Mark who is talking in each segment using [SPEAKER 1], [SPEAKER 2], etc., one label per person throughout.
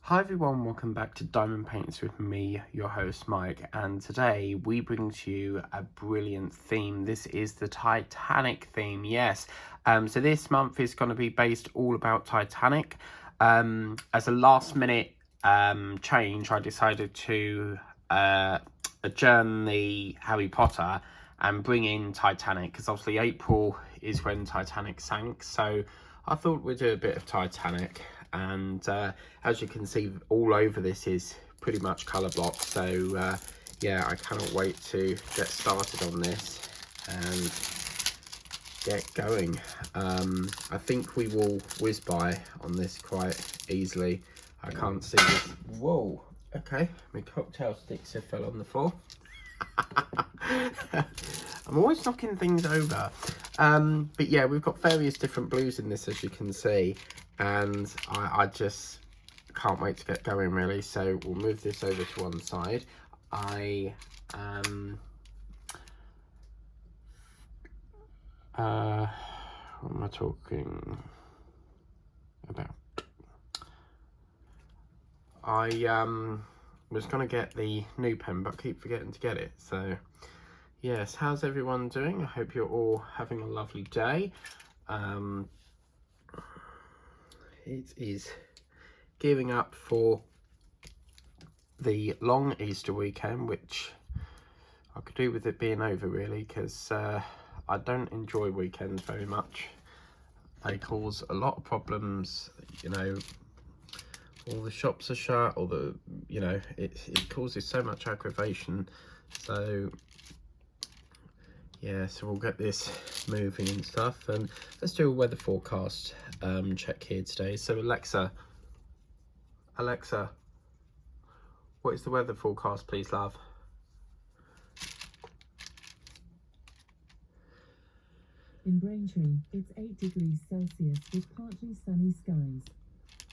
[SPEAKER 1] Hi everyone, welcome back to Diamond Paints with me, your host Mike, and today we bring to you a brilliant theme. This is the Titanic theme, yes. So this month is going to be based all about Titanic. As a last minute change, I decided to adjourn the Harry Potter and bring in Titanic, because obviously April is when Titanic sank, so I thought we'd do a bit of Titanic. And as you can see, all over this is pretty much colour block, so yeah, I cannot wait to get started on this and get going. I think we will whiz by on this quite easily. I can't see this. Whoa, okay, my cocktail sticks have fell on the floor. I'm always knocking things over. But yeah, we've got various different blues in this, as you can see, and I just can't wait to get going, really. So we'll move this over to one side. What am I talking about? I was gonna get the new pen, but keep forgetting to get it. So yes, how's everyone doing? I hope you're all having a lovely day. It is gearing up for the long Easter weekend, which I could do with it being over, really, because I don't enjoy weekends very much. They cause a lot of problems, you know. All the shops are shut, or it causes so much aggravation. So yeah, so we'll get this moving and stuff, and let's do a weather forecast check here today. So Alexa, what is the weather forecast, please, love?
[SPEAKER 2] In Braintree, it's 8 degrees Celsius with partly sunny skies.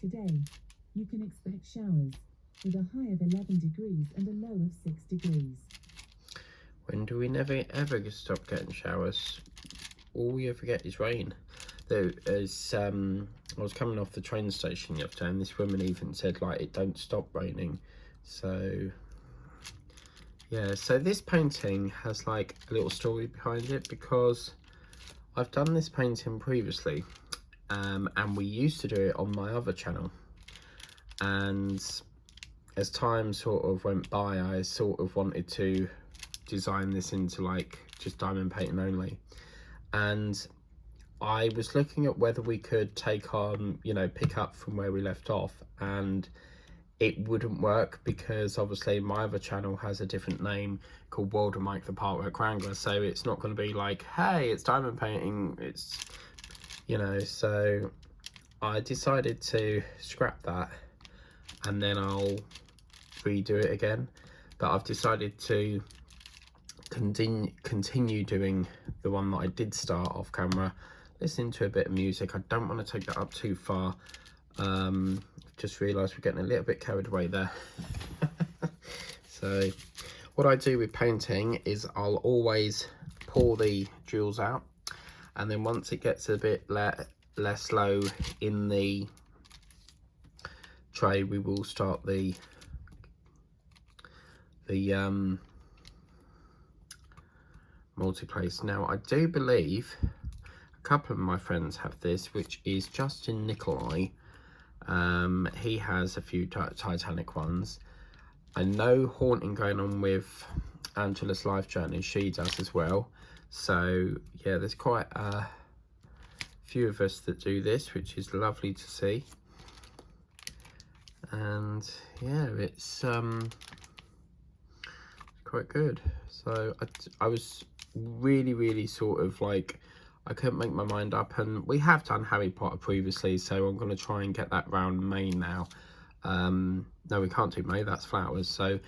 [SPEAKER 2] Today, you can expect showers, with a high of 11 degrees and a low of 6 degrees.
[SPEAKER 1] When do we never ever stop getting showers? All we ever get is rain. There is, I was coming off the train station the other day, and this woman even said, like, it don't stop raining. So yeah, so this painting has like a little story behind it, because I've done this painting previously, and we used to do it on my other channel, and as time sort of went by, I sort of wanted to design this into like just diamond painting only, and I was looking at whether we could take on, you know, pick up from where we left off, and it wouldn't work because obviously my other channel has a different name called World of Mike the Partwork Wrangler, so it's not going to be like, hey, it's diamond painting, it's, you know. So I decided to scrap that, and then I'll redo it again. But I've decided to continue doing the one that I did start off camera, listening to a bit of music. I don't want to take that up too far. Just realised we're getting a little bit carried away there. So what I do with painting is I'll always pour the jewels out, and then once it gets a bit less low in the tray, we will start the multi-place. Now I do believe a couple of my friends have this, which is Justin Nikolai. He has a few Titanic ones. I know Haunting going on with Angela's Life Journey, she does as well. So yeah, there's quite a few of us that do this, which is lovely to see. And yeah, it's quite good. So I was really sort of like, I couldn't make my mind up, and we have done Harry Potter previously, so I'm going to try and get that round May now. No, we can't do May, that's flowers, so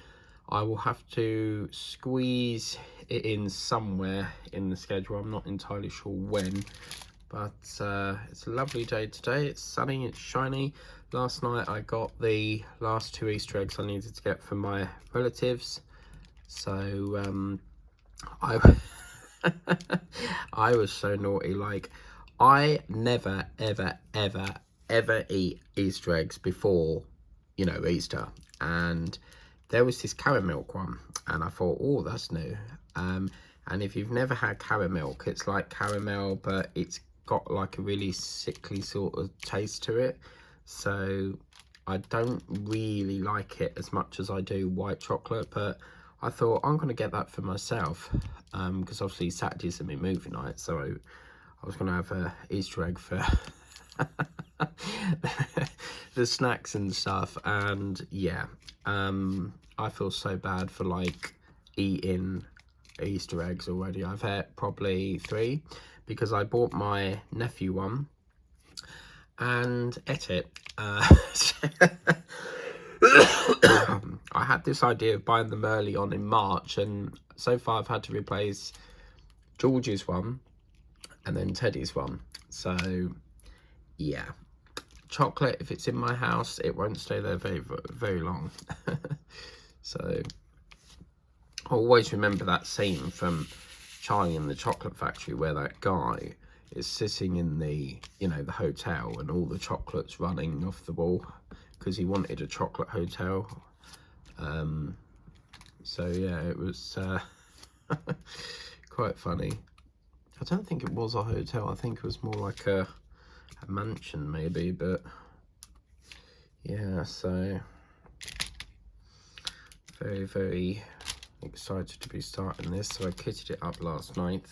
[SPEAKER 1] I will have to squeeze it in somewhere in the schedule. I'm not entirely sure when, but it's a lovely day today. It's sunny, it's shiny. Last night I got the last 2 Easter eggs I needed to get from my relatives, so I was so naughty. Like, I never ever ever ever eat Easter eggs before you know, Easter, and there was this caramel one, and I thought, oh, that's new. And if you've never had caramel, it's like caramel, but it's got like a really sickly sort of taste to it. So I don't really like it as much as I do white chocolate, but I thought I'm going to get that for myself, because obviously Saturday's my movie night, so I was going to have a Easter egg for the snacks and stuff. And yeah, I feel so bad for like eating Easter eggs already. I've had probably 3 because I bought my nephew one and ate it. I had this idea of buying them early on in March, and so far I've had to replace George's one and then Teddy's one. So yeah, chocolate, if it's in my house, it won't stay there very long. So I always remember that scene from Charlie and the Chocolate Factory where that guy is sitting in the, you know, the hotel, and all the chocolate's running off the wall because he wanted a chocolate hotel. So yeah, it was quite funny. I don't think it was a hotel. I think it was more like a mansion maybe, but yeah, so very excited to be starting this. So I kitted it up last night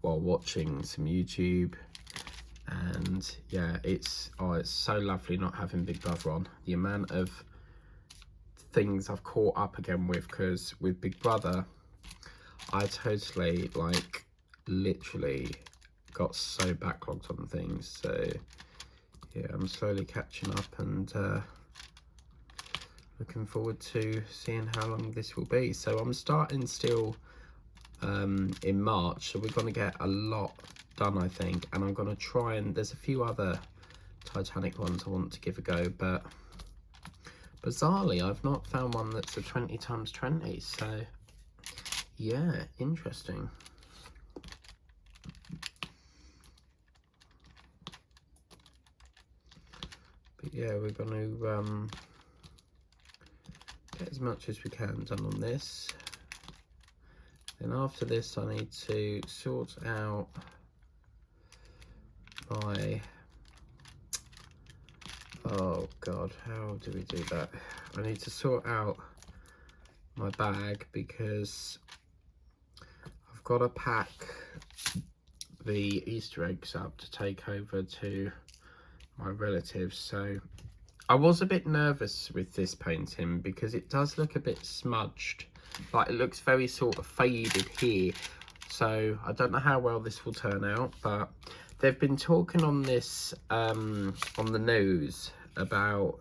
[SPEAKER 1] while watching some YouTube, and yeah, it's so lovely not having Big Brother on. The amount of things I've caught up again with, because with Big Brother I totally, like, literally got so backlogged on things. So yeah, I'm slowly catching up, and looking forward to seeing how long this will be. So I'm starting still in March, so we're going to get a lot done, I think, and I'm going to try, and there's a few other Titanic ones I want to give a go, but bizarrely I've not found one that's a 20x20, so yeah, interesting. But yeah, we're going to get as much as we can done on this. Then after this, I need to sort out my, oh god, how do we do that? I need to sort out my bag, because I've got to pack the Easter eggs up to take over to my relatives. So I was a bit nervous with this painting because it does look a bit smudged, like it looks very sort of faded here. So I don't know how well this will turn out, but they've been talking on this on the news about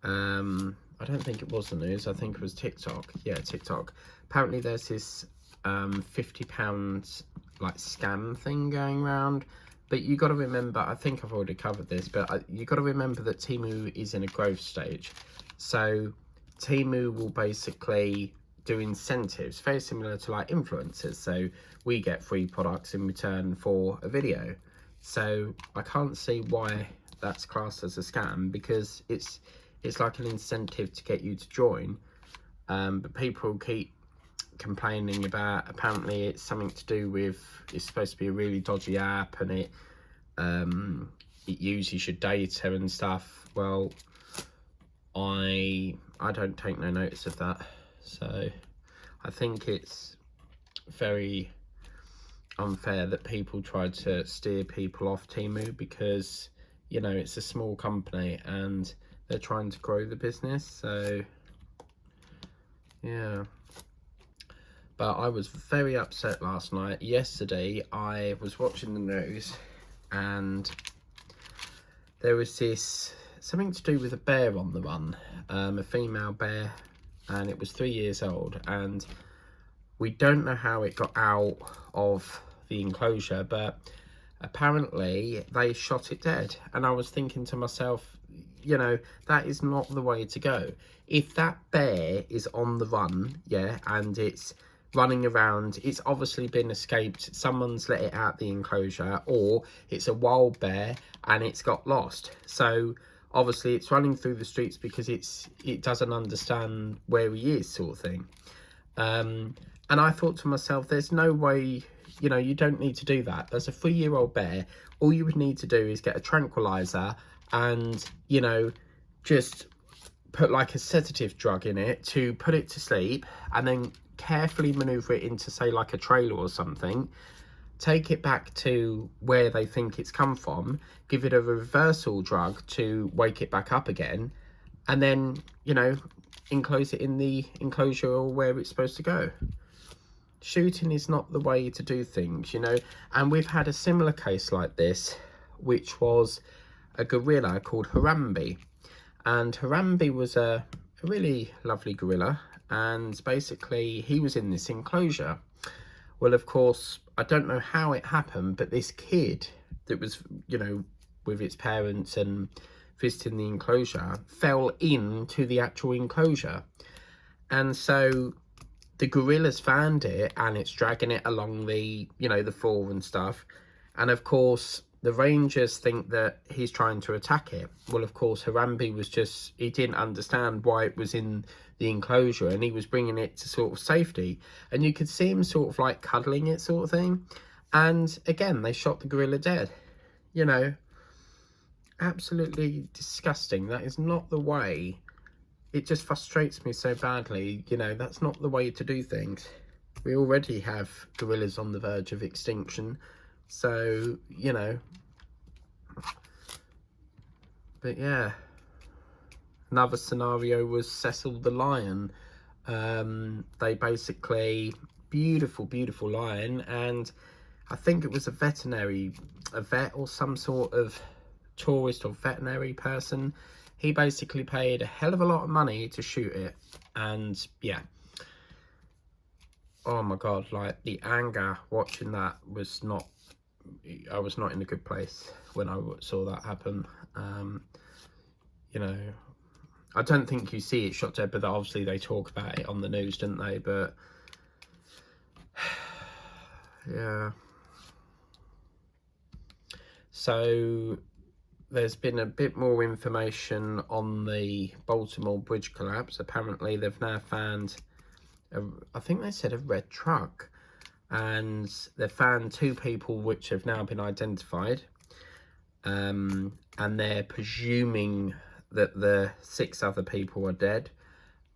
[SPEAKER 1] I don't think it was the news, I think it was TikTok. Yeah, TikTok. Apparently there's this £50 like scam thing going around. But you got to remember, I think I've already covered this, but you got to remember that Temu is in a growth stage. So Temu will basically do incentives, very similar to like influencers. So we get free products in return for a video. So I can't see why that's classed as a scam, because it's like an incentive to get you to join. But people keep complaining about, apparently it's something to do with, it's supposed to be a really dodgy app, and it uses your data and stuff. Well, I don't take no notice of that. So I think it's very unfair that people try to steer people off Temu, because, you know, it's a small company and they're trying to grow the business. So yeah, but I was very upset last night. Yesterday I was watching the news, and there was this something to do with a bear on the run, a female bear, and it was 3 years old, and we don't know how it got out of the enclosure, but apparently they shot it dead. And I was thinking to myself, you know, that is not the way to go. If that bear is on the run, yeah, and it's running around, it's obviously been escaped, someone's let it out the enclosure, or it's a wild bear and it's got lost. So obviously it's running through the streets because it doesn't understand where he is, sort of thing. And I thought to myself, there's no way, you know, you don't need to do that. There's a 3-year-old bear. All you would need to do is get a tranquilizer and, you know, just put like a sedative drug in it to put it to sleep, and then carefully maneuver it into, say, like a trailer or something, take it back to where they think it's come from, give it a reversal drug to wake it back up again, and then, you know, enclose it in the enclosure or where it's supposed to go. Shooting is not the way to do things, you know. And we've had a similar case like this, which was a gorilla called Harambe. And Harambe was a really lovely gorilla, and basically he was in this enclosure. Well, of course, I don't know how it happened, but this kid that was, you know, with its parents and visiting the enclosure fell into the actual enclosure. And so the gorillas found it, and it's dragging it along the, you know, the floor and stuff. And of course, the rangers think that he's trying to attack it. Well, of course, Harambe was just, he didn't understand why it was in the enclosure, and he was bringing it to sort of safety. And you could see him sort of like cuddling it, sort of thing. And again, they shot the gorilla dead. You know, absolutely disgusting. That is not the way. It just frustrates me so badly. You know, that's not the way to do things. We already have gorillas on the verge of extinction. So, you know, but yeah, another scenario was Cecil the lion. They basically, beautiful lion, and I think it was a vet or some sort of tourist or veterinary person. He basically paid a hell of a lot of money to shoot it, and yeah, oh my god, like the anger watching that was not, I was not in a good place when I saw that happen. You know, I don't think you see it shot dead, but obviously they talk about it on the news, didn't they? But yeah. So there's been a bit more information on the Baltimore bridge collapse. Apparently they've now found, I think they said a red truck, and they've found 2 people which have now been identified, and they're presuming that the 6 other people are dead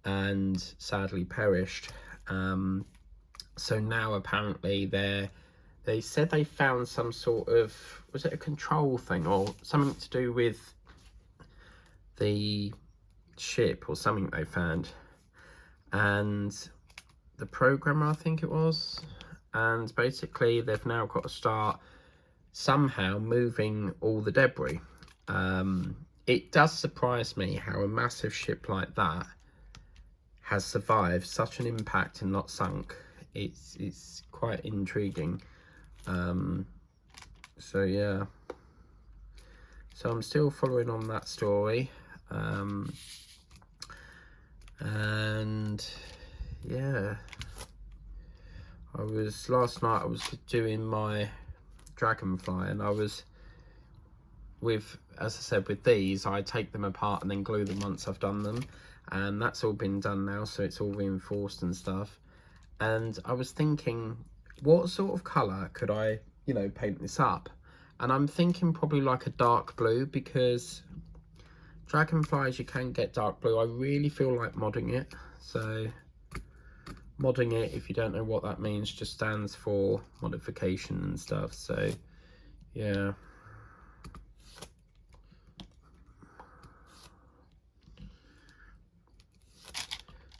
[SPEAKER 1] and sadly perished. So now apparently they said they found some sort of, was it a control thing or something to do with the ship or something they found, and the programmer, I think it was. And basically they've now got to start somehow moving all the debris. It does surprise me how a massive ship like that has survived such an impact and not sunk. It's quite intriguing. So yeah, so I'm still following on that story, and yeah, last night I was doing my dragonfly, and I was with, as I said, with these, I take them apart and then glue them once I've done them, and that's all been done now, so it's all reinforced and stuff. And I was thinking, what sort of colour could I, you know, paint this up? And I'm thinking probably like a dark blue, because dragonflies, you can get dark blue. I really feel like modding it. So modding it, if you don't know what that means, just stands for modification and stuff. So yeah.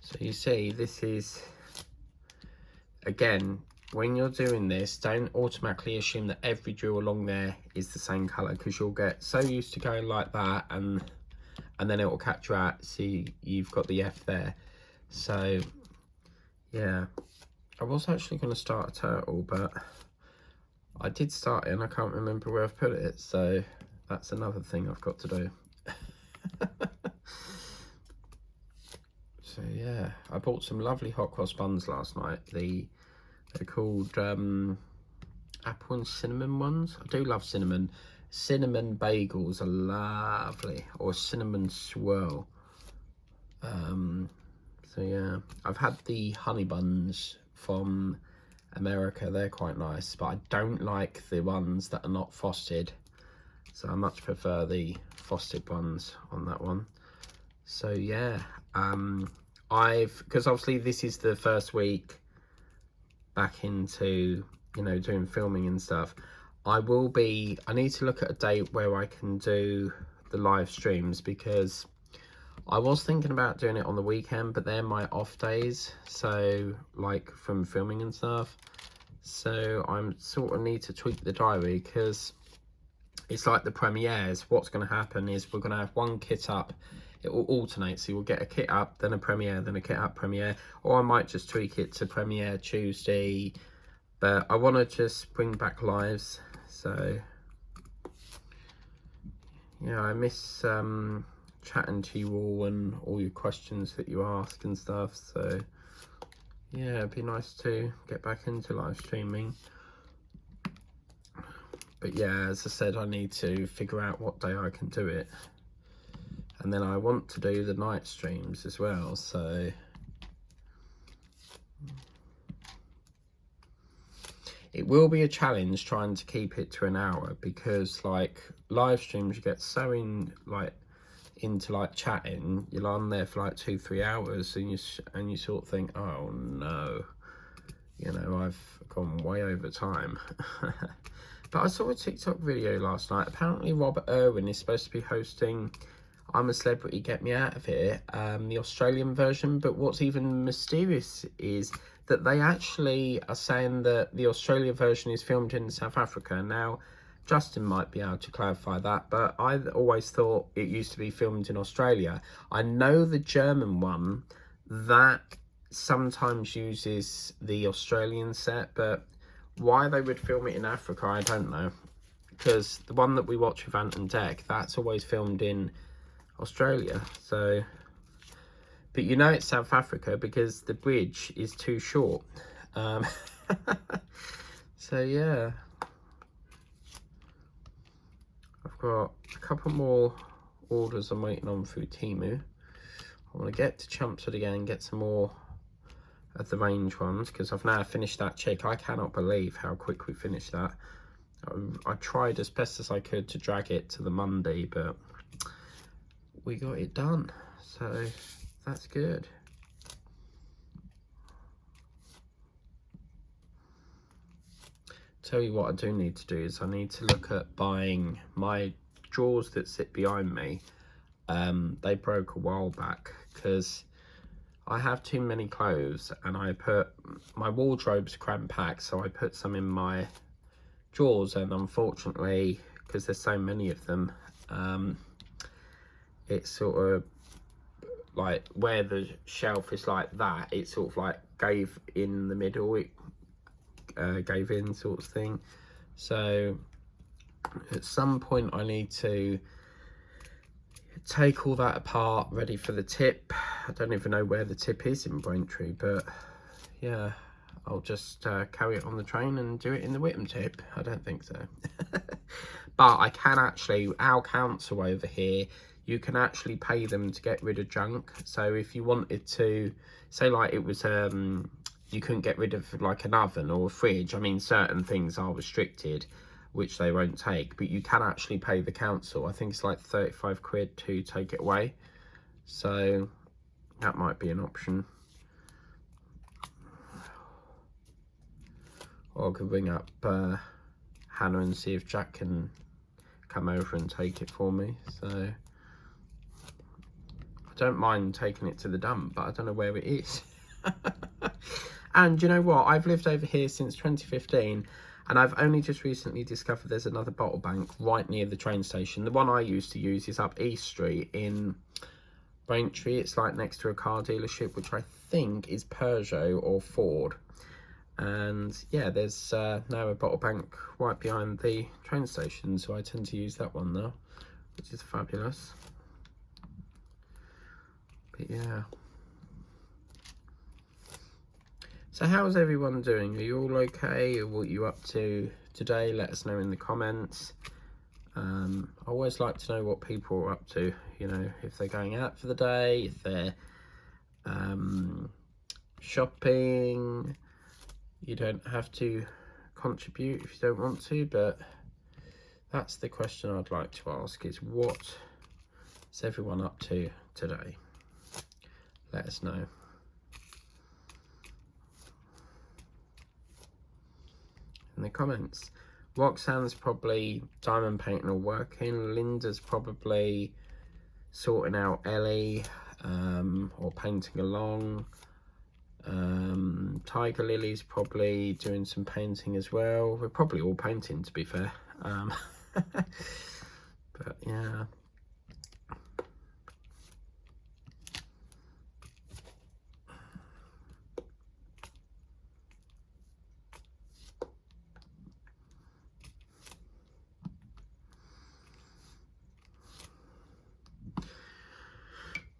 [SPEAKER 1] So you see, this is, again, when you're doing this, don't automatically assume that every drill along there is the same colour, because you'll get so used to going like that, and then it will catch you out. See, you've got the F there. So yeah, I was actually going to start a turtle, but I did start it and I can't remember where I've put it, so that's another thing I've got to do. So yeah, I bought some lovely hot cross buns last night. They're called apple and cinnamon ones. I do love cinnamon. cinnamon bagels are lovely, or cinnamon swirl. So yeah, I've had the honey buns from America. They're quite nice, but I don't like the ones that are not frosted. So I much prefer the frosted ones on that one. So yeah, because obviously this is the first week back into, you know, doing filming and stuff. I need to look at a date where I can do the live streams, because I was thinking about doing it on the weekend, but they're my off days, so like from filming and stuff. So I'm sort of need to tweak the diary, because it's like the premieres. What's going to happen is we're going to have one kit up. It will alternate, so you'll get a kit up, then a premiere, then a kit up premiere, or I might just tweak it to premiere Tuesday. But I want to just bring back lives. So yeah, I miss chatting to you all and all your questions that you ask and stuff. So yeah, it'd be nice to get back into live streaming. But yeah, as I said, I need to figure out what day I can do it. And then I want to do the night streams as well, so it will be a challenge trying to keep it to an hour, because like live streams you get so into like chatting, you're on there for like 2-3 hours, and you sort of think, oh no, you know, I've gone way over time. But I saw a TikTok video last night. Apparently Robert Irwin is supposed to be hosting I'm a Celebrity, Get Me Out of Here, the Australian version. But what's even mysterious is that they actually are saying that the Australia version is filmed in South Africa. Now, Justin might be able to clarify that, but I always thought it used to be filmed in Australia. I know the German one, that sometimes uses the Australian set, but why they would film it in Africa, I don't know. Because the one that we watch with Ant and Dec, that's always filmed in Australia. So, but you know it's South Africa because the bridge is too short. So yeah, I've got a couple more orders I'm waiting on through Temu. I want to get to Chelmsford again and get some more of the range ones, because I've now finished that chick. I cannot believe how quick we finished that. I tried as best as I could to drag it to the Monday, but we got it done, so that's good. Tell you what I do need to do is I need to look at buying my drawers that sit behind me. They broke a while back because I have too many clothes, and I put my wardrobe's cram packed, so I put some in my drawers, and unfortunately, because there's so many of them, it's sort of like where the shelf is like that, it sort of like gave in the middle, it gave in sort of thing. So at some point I need to take all that apart, ready for the tip. I don't even know where the tip is in Braintree, but yeah, I'll just carry it on the train and do it in the Whittam tip. I don't think so. But I can actually, our council over here, you can actually pay them to get rid of junk. So if you wanted to, say like it was, you couldn't get rid of like an oven or a fridge. I mean, certain things are restricted, which they won't take, but you can actually pay the council. I think it's like 35 quid to take it away. So that might be an option. Or I could ring up Hannah and see if Jack can come over and take it for me. So I don't mind taking it to the dump, but I don't know where it is. And you know what? I've lived over here since 2015, and I've only just recently discovered there's another bottle bank right near the train station. The one I used to use is up East Street in Braintree. It's like next to a car dealership, which I think is Peugeot or Ford. And yeah, there's now a bottle bank right behind the train station, so I tend to use that one now, which is fabulous. But yeah, so how's everyone doing? Are you all okay? Or what are you up to today? Let us know in the comments. I always like to know what people are up to, you know, if they're going out for the day, if they're shopping. You don't have to contribute if you don't want to, but that's the question I'd like to ask, is what is everyone up to today? Let us know. In the comments. Roxanne's probably diamond painting or working. Linda's probably sorting out Ellie, or painting along. Tiger Lily's probably doing some painting as well. We're probably all painting, to be fair. But yeah.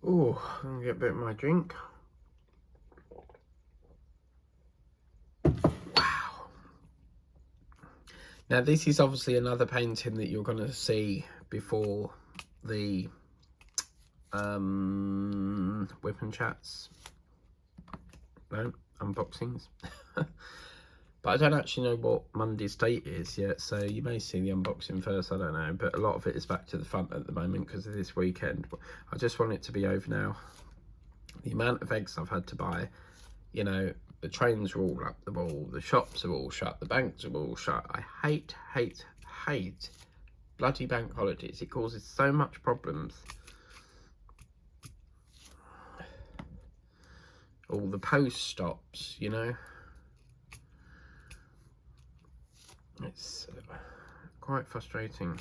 [SPEAKER 1] Oh, I'm gonna get a bit of my drink. Wow. Now this is obviously another painting that you're gonna see before the whip and chats. No, unboxings. But I don't actually know what Monday's date is yet, so you may see the unboxing first, I don't know. But a lot of it is back to the front at the moment because of this weekend. I just want it to be over now. The amount of eggs I've had to buy, you know, the trains are all up the wall, the shops are all shut, the banks are all shut. I hate bloody bank holidays. It causes so much problems. All the post stops, you know. It's quite frustrating.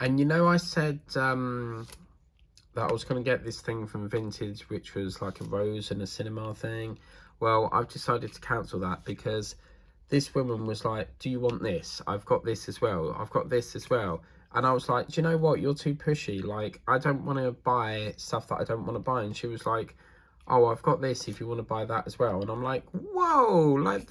[SPEAKER 1] And you know, I said that I was going to get this thing from Vintage, which was like a rose and a cinema thing. Well, I've decided to cancel that because this woman was like, do you want this? I've got this as well. I've got this as well. And I was like, do you know what? You're too pushy. Like, I don't want to buy stuff that I don't want to buy. And she was like, oh, I've got this if you want to buy that as well. And I'm like, whoa, like,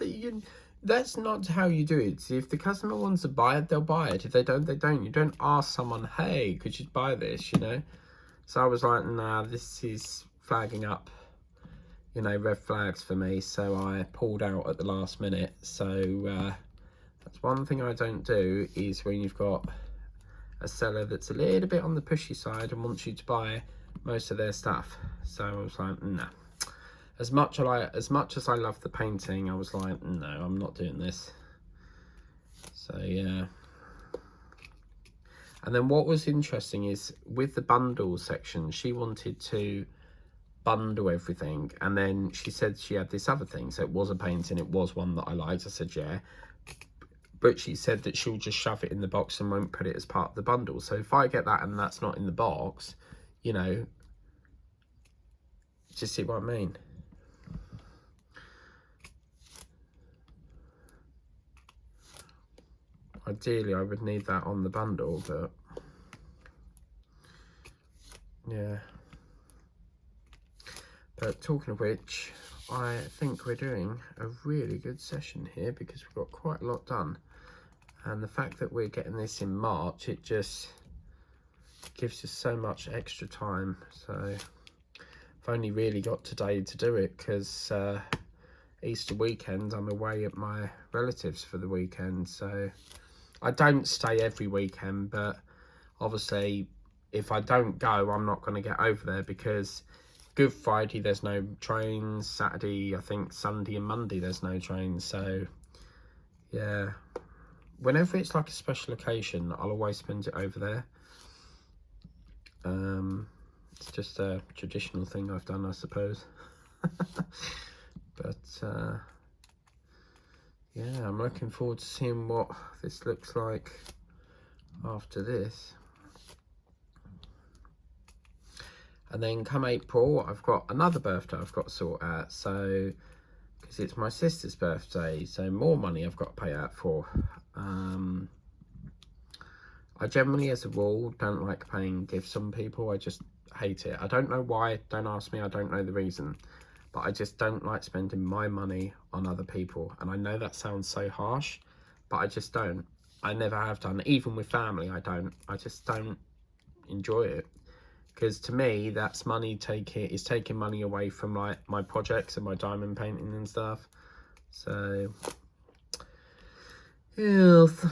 [SPEAKER 1] that's not how you do it. If the customer wants to buy it, they'll buy it. If they don't, they don't. You don't ask someone, hey, could you buy this, you know? So I was like, nah, this is flagging up, you know, red flags for me. So I pulled out at the last minute. So that's one thing I don't do, is when you've got a seller that's a little bit on the pushy side and wants you to buy most of their stuff. So I was like, nah. As much as I love the painting, I was like, no, I'm not doing this. So yeah. And then what was interesting is with the bundle section, she wanted to bundle everything, and then she said she had this other thing. So it was a painting, it was one that I liked. I said, yeah. But she said that she'll just shove it in the box and won't put it as part of the bundle. So if I get that and that's not in the box, you know, just see what I mean? Ideally, I would need that on the bundle, but yeah. But talking of which, I think we're doing a really good session here because we've got quite a lot done. And the fact that we're getting this in March, it just gives us so much extra time. So I've only really got today to do it because Easter weekend, I'm away at my relatives for the weekend. So I don't stay every weekend, but obviously if I don't go, I'm not going to get over there because Good Friday there's no trains, Saturday, I think Sunday and Monday there's no trains. So yeah, whenever it's like a special occasion, I'll always spend it over there. It's just a traditional thing I've done, I suppose. But yeah, I'm looking forward to seeing what this looks like after this. And then come April, I've got another birthday I've got to sort out. So, because it's my sister's birthday, so more money I've got to pay out for. I generally, as a rule, don't like paying gifts on people. I just hate it. I don't know why. Don't ask me. I don't know the reason. But I just don't like spending my money on other people. And I know that sounds so harsh, but I just don't. I never have done. Even with family, I don't. I just don't enjoy it. Because to me, that's money taking money away from like my projects and my diamond painting and stuff. So, health.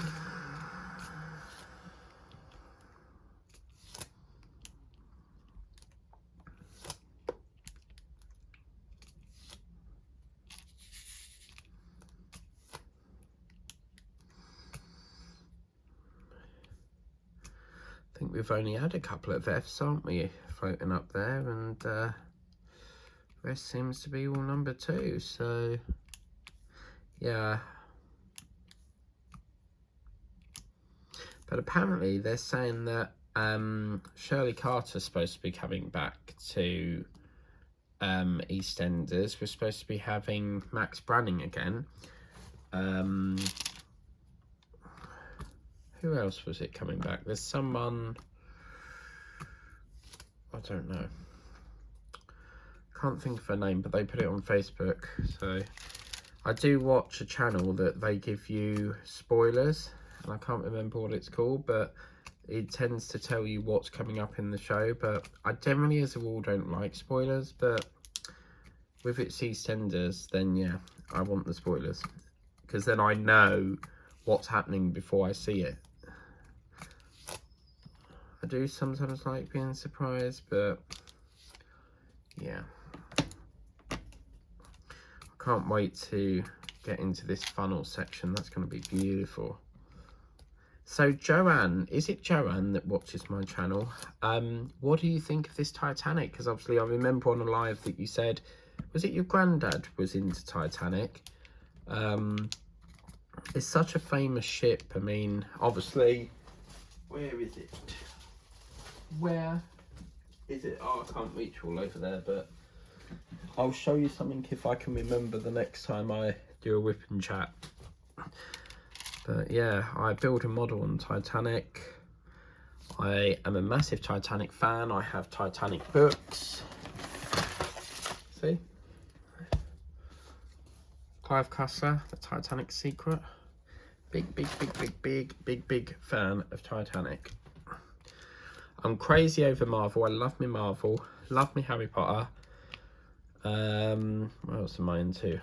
[SPEAKER 1] I think we've only had a couple of Fs, aren't we, floating up there, and rest seems to be all number 2. So, yeah. But apparently they're saying that Shirley Carter's supposed to be coming back to EastEnders. We're supposed to be having Max Branning again. Who else was it coming back? There's someone, I don't know. Can't think of her name, but they put it on Facebook. So I do watch a channel that they give you spoilers, and I can't remember what it's called, but it tends to tell you what's coming up in the show. But I generally, as a rule, don't like spoilers, but with its EastEnders, then yeah, I want the spoilers, because then I know what's happening before I see it. I do sometimes like being surprised, but yeah. I can't wait to get into this funnel section. That's going to be beautiful. So Joanne, is it Joanne that watches my channel? What do you think of this Titanic? Because obviously I remember on a live that you said, was it your granddad was into Titanic? It's such a famous ship. I mean, obviously, where is it? Where is it? Oh, I can't reach all over there, but I'll show you something if I can remember the next time I do a whip and chat. But yeah, I build a model on Titanic. I am a massive Titanic fan. I have Titanic books. See? Clive Cussler, The Titanic Secret. Big fan of Titanic. I'm crazy over Marvel. I love me Marvel. Love me Harry Potter. What else am I into?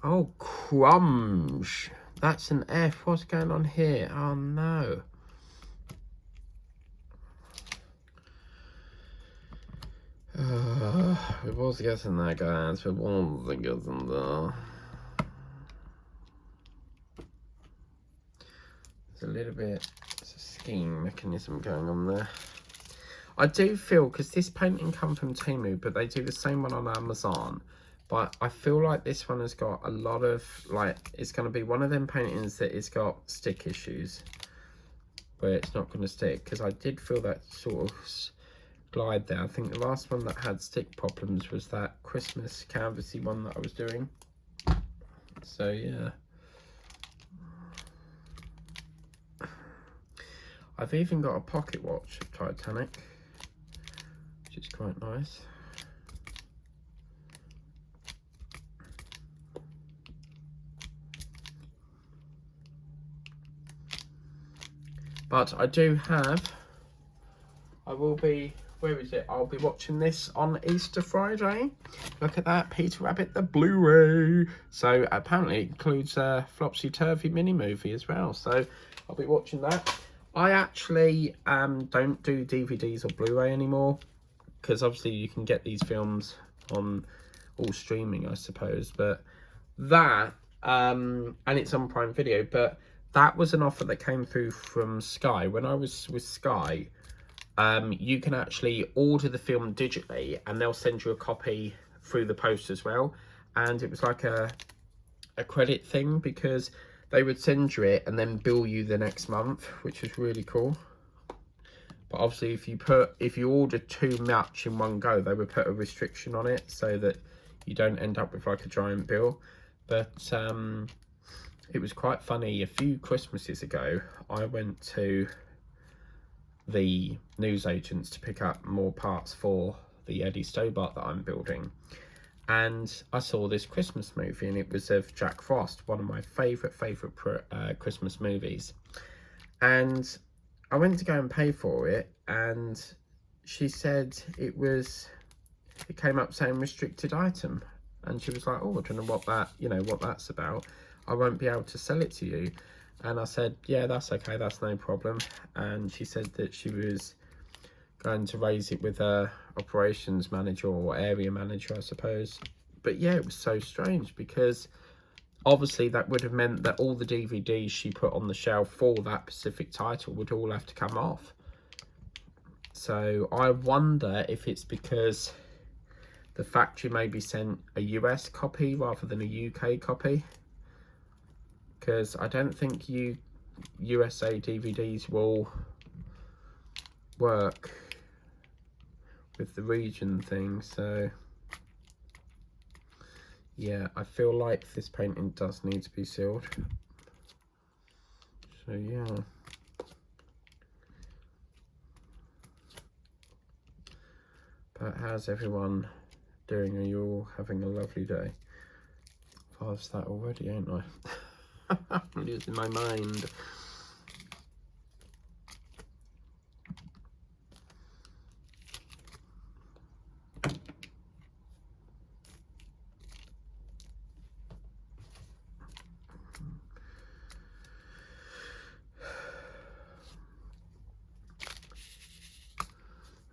[SPEAKER 1] Oh, crumbs. That's an F. What's going on here? Oh, no. We was getting there, guys. We was getting there. There's a little bit... There's a scheme mechanism going on there. I do feel, because this painting come from Temu, but they do the same one on Amazon. But I feel like this one has got a lot of, like, it's going to be one of them paintings that it's got stick issues, where it's not going to stick. Because I did feel that sort of glide there. I think the last one that had stick problems was that Christmas canvassy one that I was doing. So, yeah. I've even got a pocket watch of Titanic, which is quite nice. But I do have, I will be, where is it? I'll be watching this on Easter Friday. Look at that, Peter Rabbit, the Blu-ray. So apparently it includes a Flopsy Turvy mini movie as well. So I'll be watching that. I actually don't do DVDs or Blu-ray anymore, because obviously you can get these films on all streaming, I suppose. But that, and it's on Prime Video, but that was an offer that came through from Sky. When I was with Sky, you can actually order the film digitally and they'll send you a copy through the post as well. And it was like a credit thing, because they would send you it and then bill you the next month, which was really cool. But obviously if you order too much in one go, they would put a restriction on it so that you don't end up with like a giant bill. But it was quite funny. A few Christmases ago, I went to the newsagents to pick up more parts for the Eddie Stobart that I'm building, and I saw this Christmas movie, and it was of Jack Frost, one of my favourite Christmas movies. And I went to go and pay for it, and she said it came up saying restricted item, and she was like, oh, I don't know what that's about. I won't be able to sell it to you. And I said, yeah, that's okay, that's no problem. And she said that she was going to raise it with a operations manager or area manager, I suppose. But yeah, it was so strange, because obviously that would have meant that all the DVDs she put on the shelf for that specific title would all have to come off. So I wonder if it's because the factory maybe sent a US copy rather than a UK copy, because I don't think USA DVDs will work with the region thing. So yeah, I feel like this painting does need to be sealed. So yeah. But how's everyone doing? Are you all having a lovely day? I've that already, ain't I? I'm losing my mind.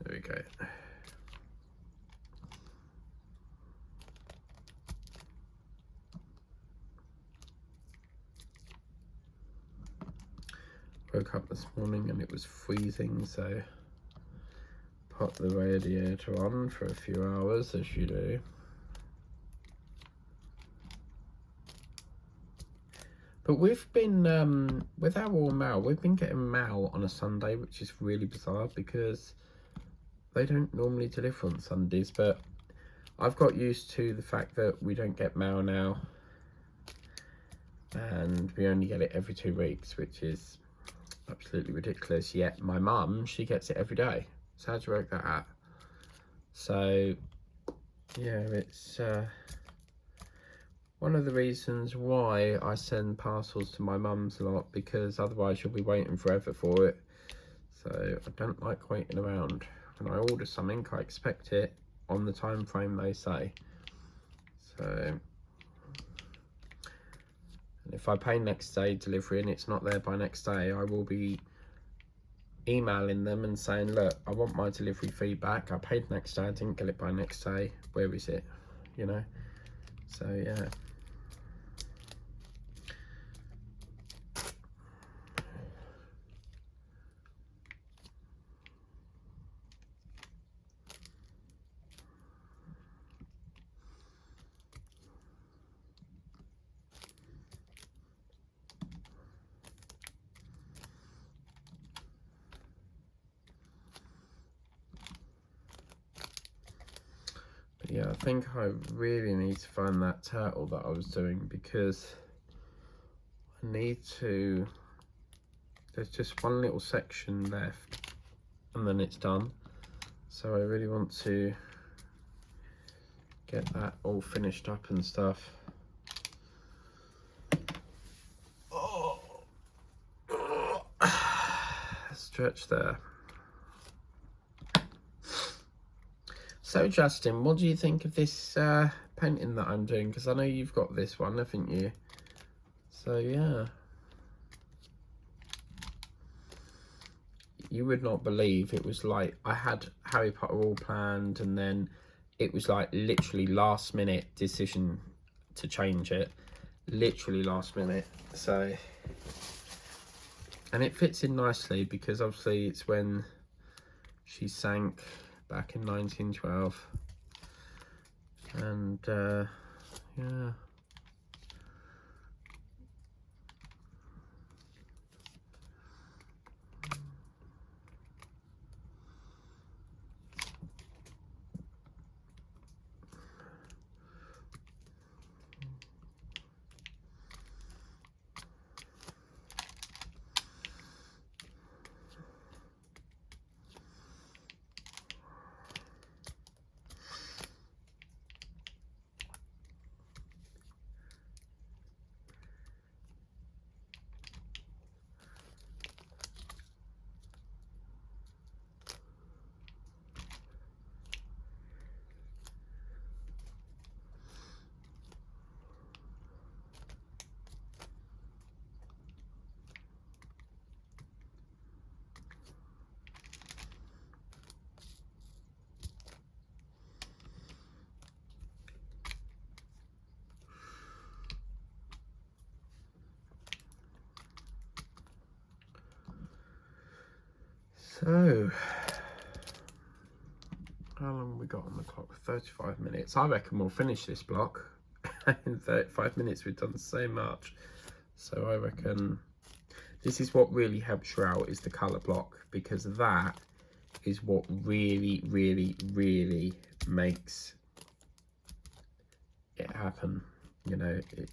[SPEAKER 1] There we go. Woke up this morning and it was freezing, so put the radiator on for a few hours, as you do. But we've been, with our warm mail, we've been getting mail on a Sunday, which is really bizarre because they don't normally deliver on Sundays. But I've got used to the fact that we don't get mail now, and we only get it every 2 weeks, which is absolutely ridiculous. Yet my mum, she gets it every day. So how do you work that out? So yeah, it's one of the reasons why I send parcels to my mum's a lot, because otherwise you'll be waiting forever for it. So I don't like waiting around. When I order something, I expect it on the time frame they say. So, and if I pay next day delivery and it's not there by next day, I will be emailing them and saying, look, I want my delivery feedback. I paid next day, I didn't get it by next day. Where is it? You know? So yeah. Yeah, I think I really need to find that turtle that I was doing, because I need to, there's just one little section left and then it's done. So I really want to get that all finished up and stuff. Oh, stretch there. So Justin, what do you think of this painting that I'm doing? Because I know you've got this one, haven't you? So yeah. You would not believe, it was like I had Harry Potter all planned, and then it was like literally last minute decision to change it. Literally last minute. So, and it fits in nicely because obviously it's when she sank back in 1912, and yeah. So, how long have we got on the clock? 35 minutes. I reckon we'll finish this block. In 35 minutes we've done so much. So I reckon this is what really helps you out, is the colour block, because that is what really, really, really makes it happen. You know, if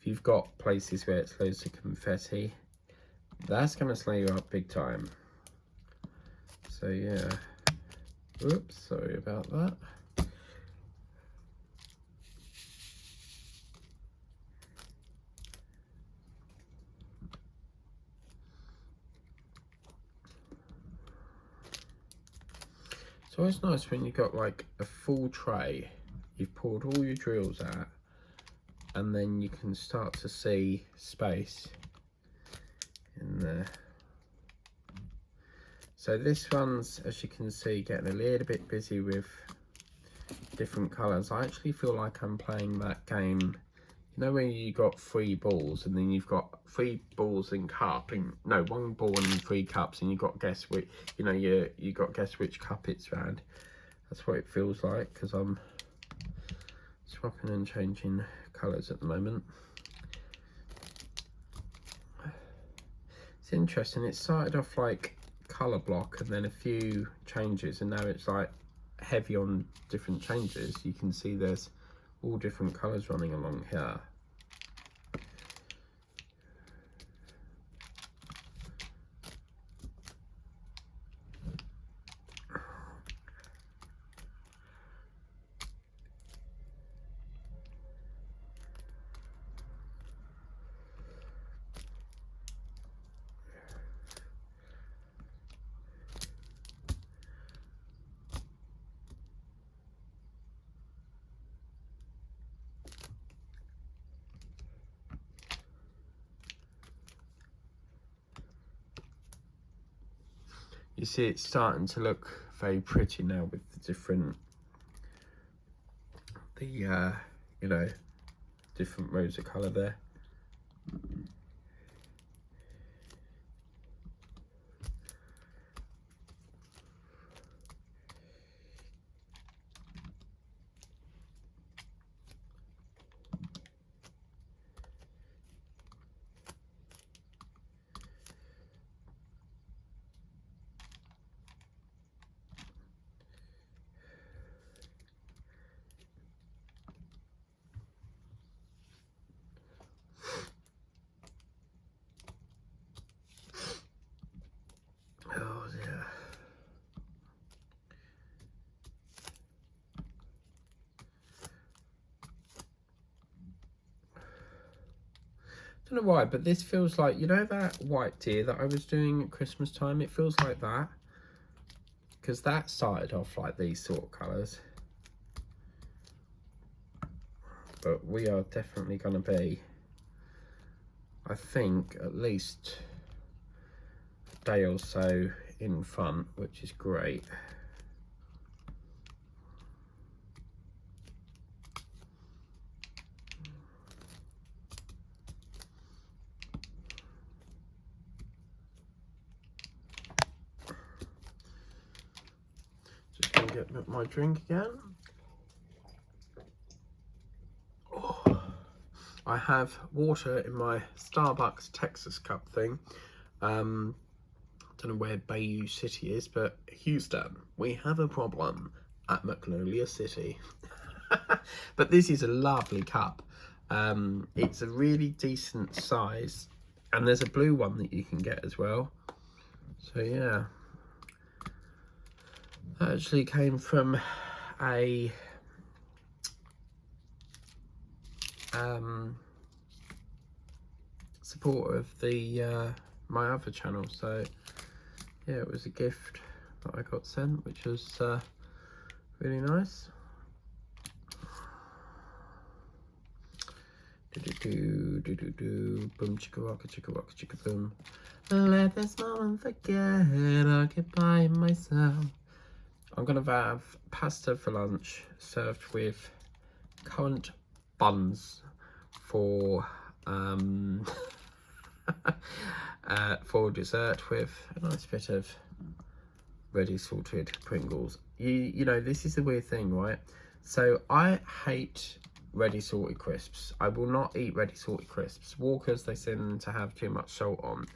[SPEAKER 1] you've got places where it's loads of confetti, that's going to slow you up big time. So yeah, oops, sorry about that. It's always nice when you've got like a full tray, you've poured all your drills out, and then you can start to see space in there. So this one's, as you can see, getting a little bit busy with different colours. I actually feel like I'm playing that game, you know, when you got 3 balls and then you've got 3 balls and cup, and no, 1 ball and 3 cups, and you've got to guess which, you know, you got to guess which cup it's round. That's what it feels like, because I'm swapping and changing colours at the moment. It's interesting, it started off like colour block and then a few changes, and now it's like heavy on different changes. You can see there's all different colours running along here. You see it's starting to look very pretty now with the different, you know, different rows of colour there. Oh dear. Don't know why, but this feels like, you know, that white deer that I was doing at Christmas time, it feels like that, because that started off like these sort of colours. But we are definitely going to be, I think, at least a day or so in front, which is great. Just going to get my drink again. Oh, I have water in my Starbucks Texas cup thing. Don't know where Bayou City is, but Houston, we have a problem at Magnolia City. But this is a lovely cup. It's a really decent size, and there's a blue one that you can get as well. So yeah, that actually came from a supporter of the my other channel. So yeah, it was a gift that I got sent, which was really nice. Boom chicka waka chicka boom. Let this moment forget, I'll get by myself. I'm gonna have pasta for lunch, served with currant buns for for dessert, with a nice bit of ready salted Pringles. You know, this is the weird thing, right? So I hate ready salted crisps. I will not eat ready salted crisps. Walkers, they seem to have too much salt on.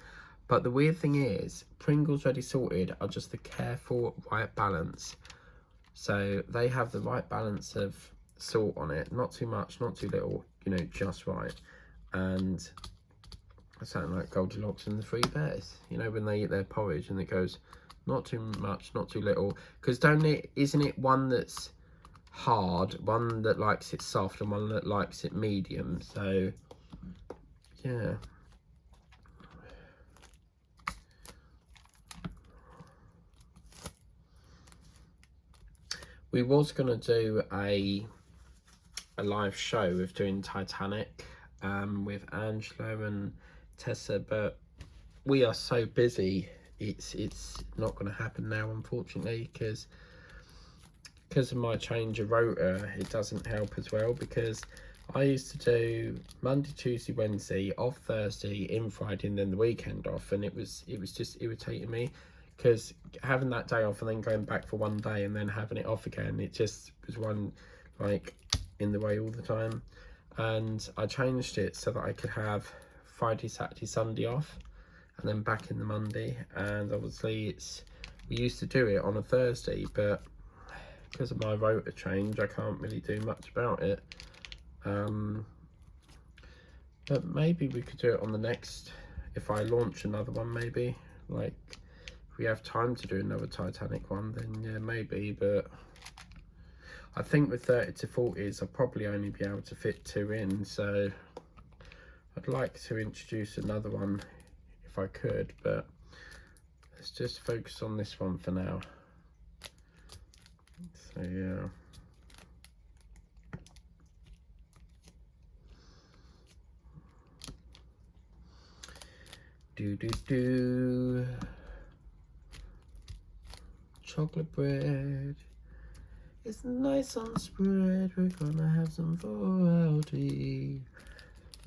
[SPEAKER 1] But the weird thing is, Pringles ready salted are just the careful right balance. So they have the right balance of salt on it, not too much, not too little, you know, just right. And I sound like Goldilocks and the Three Bears, you know, when they eat their porridge and it goes not too much, not too little. Because isn't it one that's hard, one that likes it soft, and one that likes it medium? So yeah. We was gonna do a live show of doing Titanic with Angela and Tessa, but we are so busy. It's not going to happen now, unfortunately, because of my change of rota. It doesn't help as well, because I used to do Monday, Tuesday, Wednesday, off Thursday, in Friday, and then the weekend off, and it was just irritating me, because having that day off and then going back for one day and then having it off again, it just was one like in the way all the time. And I changed it so that I could have Friday, Saturday, Sunday off, and then back in the Monday. And obviously we used to do it on a Thursday, but because of my rota change, I can't really do much about it. But maybe we could do it on the next, if I launch another one, maybe, like, if we have time to do another Titanic one, then yeah, maybe. But I think with 30 to 40s, I'll probably only be able to fit 2 in, so I'd like to introduce another one if I could, but let's just focus on this one for now. So yeah. Do chocolate bread. It's nice on the spread. We're gonna have some variety.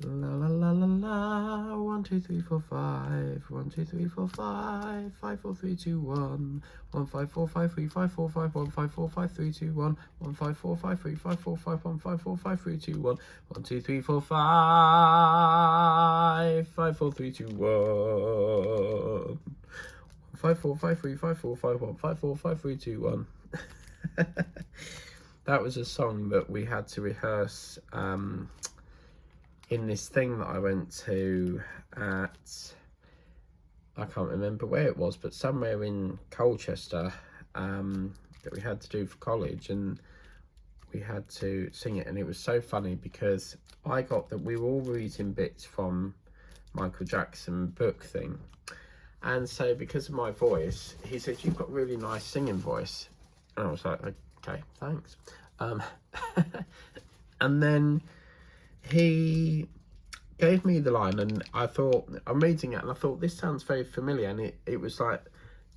[SPEAKER 1] La la la la la. 1 2 3 4 5. 1 2 3 4 5. 5 4 3 2 1. 1 5 4 5 3 5 4 5 1 5 4 5 3 2 1. 1 5 4 5 3 5 4 5 1 5 4 5 3 2 1. 1 2 3 4 5 5 4 3 2 1. 5 4 5 3 5 4 5 1 5 4 5 3 2 1. That was a song that we had to rehearse in this thing that I went to at, I can't remember where it was, but somewhere in Colchester, that we had to do for college, and we had to sing it. And it was so funny because I got that we were all reading bits from Michael Jackson book thing, and so because of my voice, he said, "You've got a really nice singing voice." And I was like, okay, thanks. And then he gave me the line, and I thought, I'm reading it, and I thought, this sounds very familiar. And it was like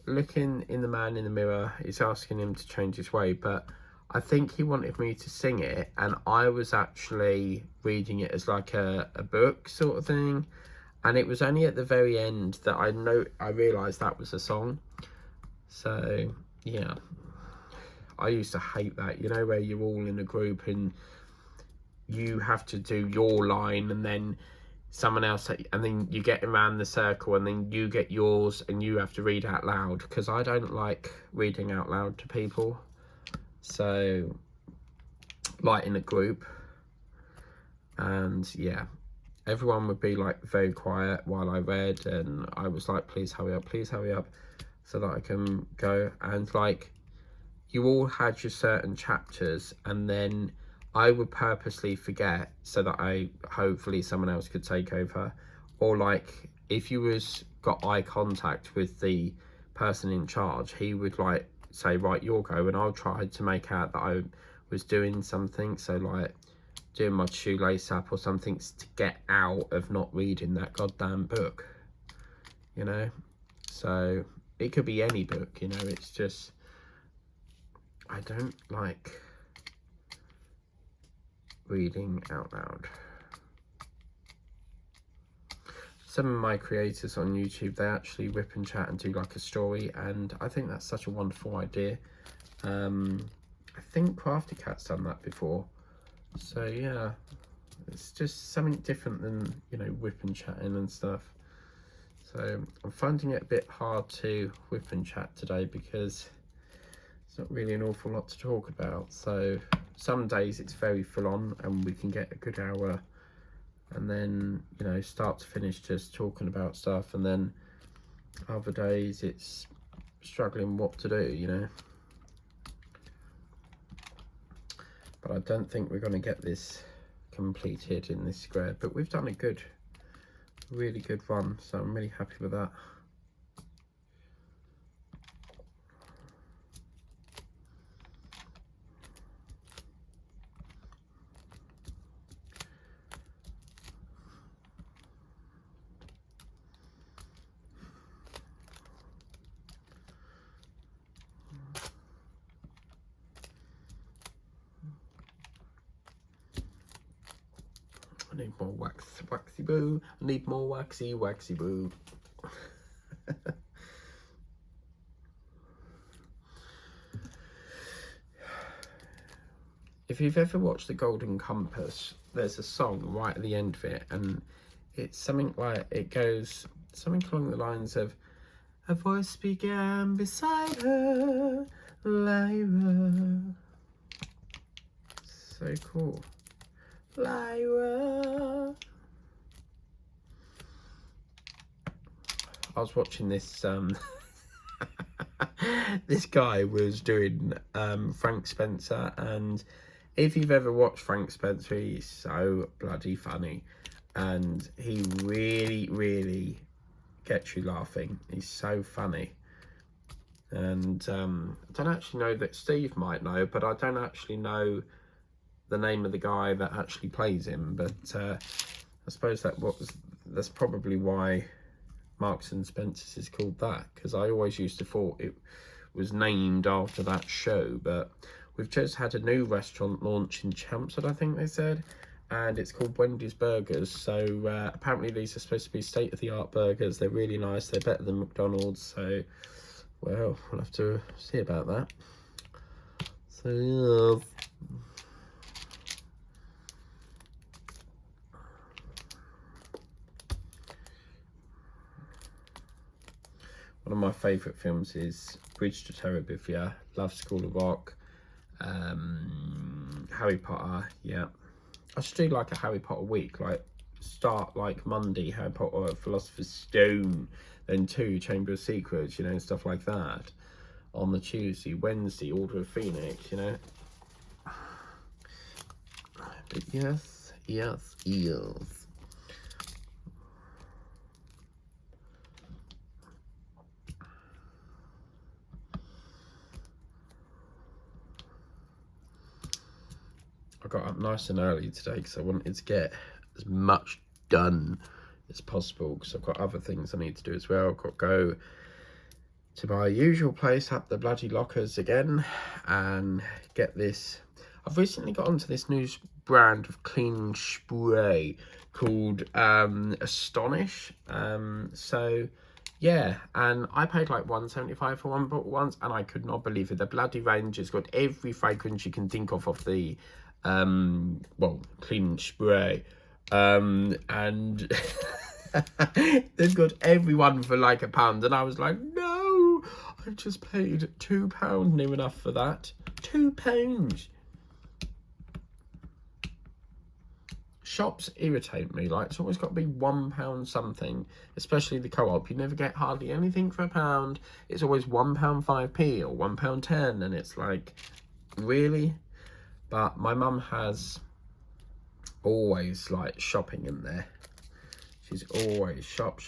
[SPEAKER 1] looking in the man in the mirror, he's asking him to change his way. But I think he wanted me to sing it, and I was actually reading it as like a book sort of thing. And it was only at the very end that I realised that was a song. So yeah, I used to hate that, you know, where you're all in a group and you have to do your line, and then someone else, and then you get around the circle, and then you get yours and you have to read out loud, because I don't like reading out loud to people. So like in a group, and yeah, everyone would be like very quiet while I read, and I was like, please hurry up, so that I can go. And like, you all had your certain chapters, and then I would purposely forget so that hopefully someone else could take over. Or like, if you got eye contact with the person in charge, he would like say, right, you'll go, and I'll try to make out that I was doing something, so like doing my shoelace up or something, to get out of not reading that goddamn book, you know. So it could be any book, you know. It's just, I don't like reading out loud. some of my creators on YouTube, they actually whip and chat and do like a story, and I think that's such a wonderful idea. I think Crafty Cat's done that before, so yeah, it's just something different than, you know, whip and chatting and stuff. So I'm finding it a bit hard to whip and chat today because it's not really an awful lot to talk about. So some days it's very full on and we can get a good hour, and then, you know, start to finish just talking about stuff, and then other days it's struggling what to do, you know. But I don't think we're going to get this completed in this square, but we've done a good, really good run, so I'm really happy with that. I need more waxy boo. I need more waxy boo. If you've ever watched The Golden Compass, there's a song right at the end of it, and it's something like, it goes something along the lines of, a voice began beside her, Lyra. So cool. Lyra. I was watching this, this guy was doing Frank Spencer, and if you've ever watched Frank Spencer, he's so bloody funny, and he really gets you laughing. He's so funny. And I don't actually know that Steve might know, but I don't actually know the name of the guy that actually plays him, but I suppose that's probably why Marks and Spencer's is called that, because I always used to thought it was named after that show. But we've just had a new restaurant launch in Chelmsford, I think they said, and it's called Wendy's Burgers. So apparently these are supposed to be state-of-the-art burgers. They're really nice. They're better than McDonald's, so well, we'll have to see about that. So yeah. One of my favourite films is Bridge to Terabithia, love School of Rock, Harry Potter, yeah. I should do like a Harry Potter week, like start like Monday, Harry Potter, Philosopher's Stone, then 2, Chamber of Secrets, you know, stuff like that. On the Tuesday, Wednesday, Order of Phoenix, you know. But yes. I got up nice and early today because I wanted to get as much done as possible, because I've got other things I need to do as well. I've got to go to my usual place, up the bloody lockers again, and get this. I've recently got onto this new brand of cleaning spray called Astonish. So yeah, and I paid like $1.75 for one bottle once, and I could not believe it. The bloody range has got every fragrance you can think of the well, cleaning spray, and they've got everyone for like £1, and I was like, no, I've just paid £2 near enough for that. £2. Shops irritate me. Like, it's always got to be £1 something, especially the Co-op. You never get hardly anything for £1. It's always £1.5p or £1.10, and it's like, really? But my mum has always like shopping in there. She's always shop.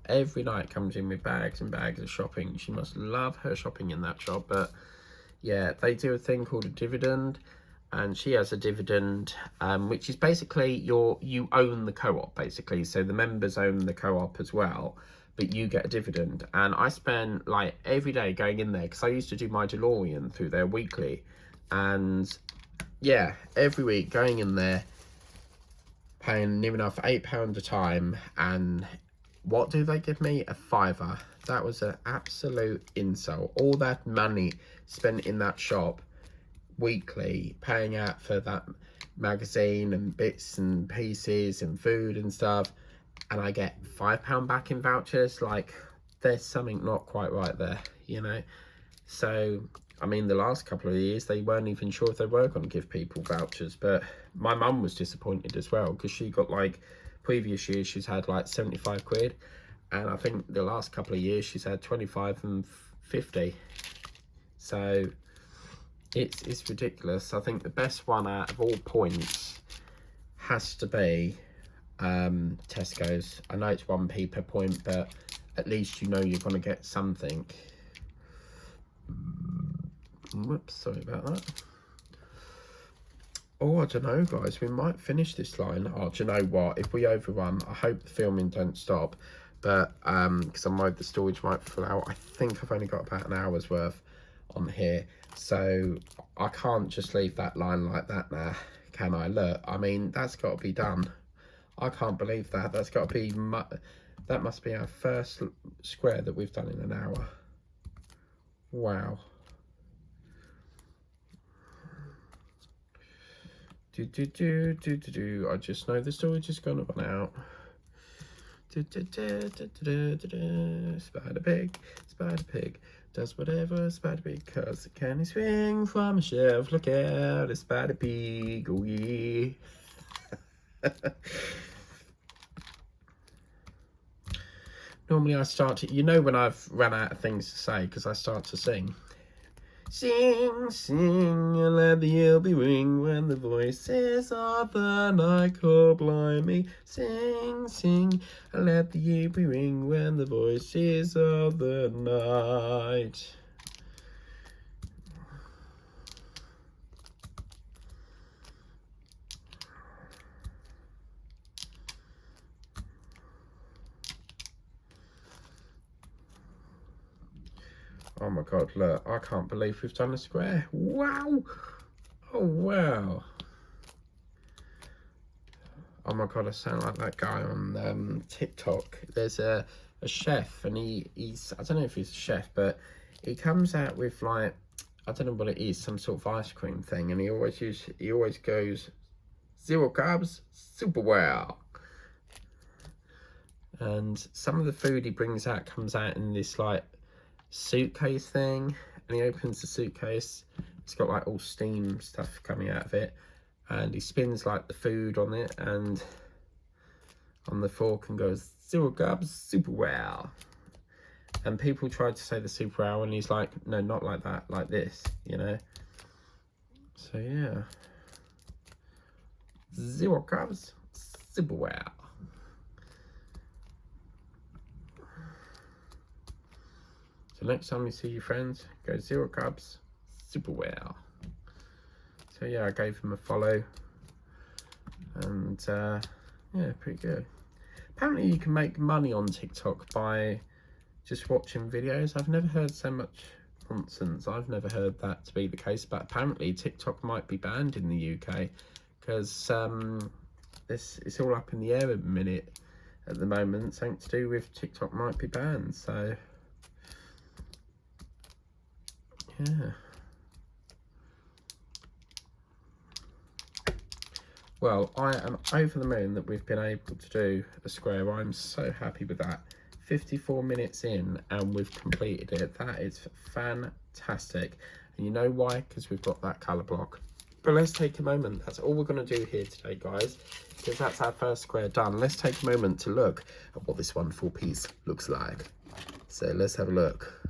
[SPEAKER 1] Every night comes in with bags and bags of shopping. She must love her shopping in that shop. But yeah, they do a thing called a dividend, and she has a dividend, which is basically you own the Co-op basically. So the members own the Co-op as well, but you get a dividend. And I spend like every day going in there, because I used to do my DeLorean through there weekly, and yeah, every week going in there, paying near enough £8 a time, and what do they give me? A £5. That was an absolute insult. All that money spent in that shop weekly, paying out for that magazine and bits and pieces and food and stuff, and I get £5 back in vouchers. Like, there's something not quite right there, you know. So I mean, the last couple of years they weren't even sure if they were going to give people vouchers, but my mum was disappointed as well, because she got, like, previous years she's had like 75 quid, and I think the last couple of years she's had 25 and 50. So it's ridiculous. I think the best one out of all points has to be Tesco's. I know it's 1p per point, but at least you know you're going to get something. Whoops, sorry about that. Oh, I don't know, guys, we might finish this line. Oh, do you know what, if we overrun, I hope the filming don't stop, but because I'm worried the storage might fill out. I think I've only got about an hour's worth on here, so I can't just leave that line like that now, can I? Look, I mean, that's got to be done. I can't believe that. That's got to be that must be our first square that we've done in an hour. Wow. I just know the storage is gonna run out. Spider pig does whatever a spider pig cause. Can he swing from a shelf? Look out, a spider pig, oh yeah. Normally I start to, you know, when I've run out of things to say, because I start to sing. Sing, sing, and let the yelby ring when the voices of the night call blimey. Sing, sing, and let the yelby ring when the voices of the night. Oh my god, look, I can't believe we've done a square. Wow! Oh wow. Oh my god, I sound like that guy on TikTok. There's a chef, and he's, I don't know if he's a chef, but he comes out with, like, I don't know what it is, some sort of ice cream thing, and he always goes, 0 carbs, super well. And some of the food he brings out comes out in this, like, suitcase thing, and he opens the suitcase. It's got, like, all steam stuff coming out of it, and he spins, like, the food on it and on the fork and goes, 0 carbs, super well. And people tried to say the super well, and he's like, no, not like that, like this, you know. So yeah, 0 carbs, super well. So next time you see your friends, go 0 carbs, super well. So yeah, I gave him a follow, and yeah, pretty good. Apparently you can make money on TikTok by just watching videos. I've never heard so much nonsense. I've never heard that to be the case, but apparently TikTok might be banned in the UK, because it's all up in the air at the moment. Something to do with TikTok might be banned, so yeah. Well, I am over the moon that we've been able to do a square. I'm so happy with that. 54 minutes in and we've completed it. That is fantastic. And you know why? Because we've got that colour block. But let's take a moment. That's all we're going to do here today, guys, because that's our first square done. Let's take a moment to look at what this wonderful piece looks like. So let's have a look.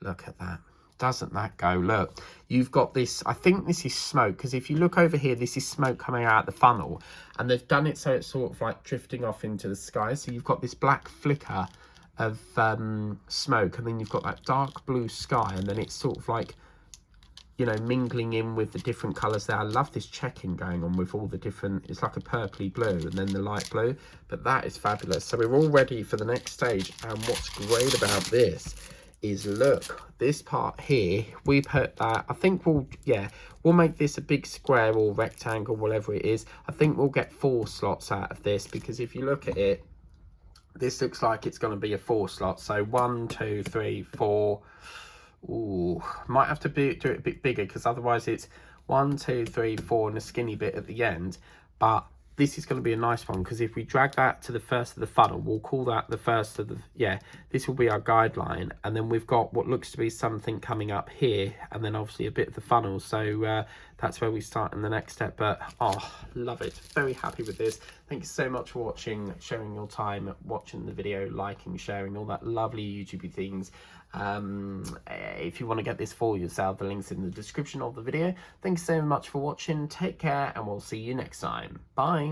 [SPEAKER 1] Look at that. Doesn't that go? Look, you've got this, I think this is smoke, because if you look over here, this is smoke coming out the funnel, and they've done it so it's sort of like drifting off into the sky. So you've got this black flicker of smoke, and then you've got that dark blue sky, and then it's sort of like, you know, mingling in with the different colours there. I love this checking going on with all the different, it's like a purpley blue and then the light blue, but that is fabulous. So we're all ready for the next stage, and what's great about this is, look, this part here, we put that, I think we'll make this a big square or rectangle, whatever it is. I think we'll get 4 slots out of this, because if you look at it, this looks like it's going to be a 4 slot. So 1, 2, 3, 4. Ooh, might have to do it a bit bigger, because otherwise it's 1, 2, 3, 4 and a skinny bit at the end. But this is going to be a nice one, because if we drag that to the first of the funnel, we'll call that the first of the, this will be our guideline. And then we've got what looks to be something coming up here, and then obviously a bit of the funnel. So that's where we start in the next step. But oh, love it, very happy with this. Thank you so much for watching, sharing your time watching the video, liking, sharing, all that lovely YouTube things. If you want to get this for yourself, the link's in the description of the video. Thanks so much for watching, take care, and we'll see you next time. Bye.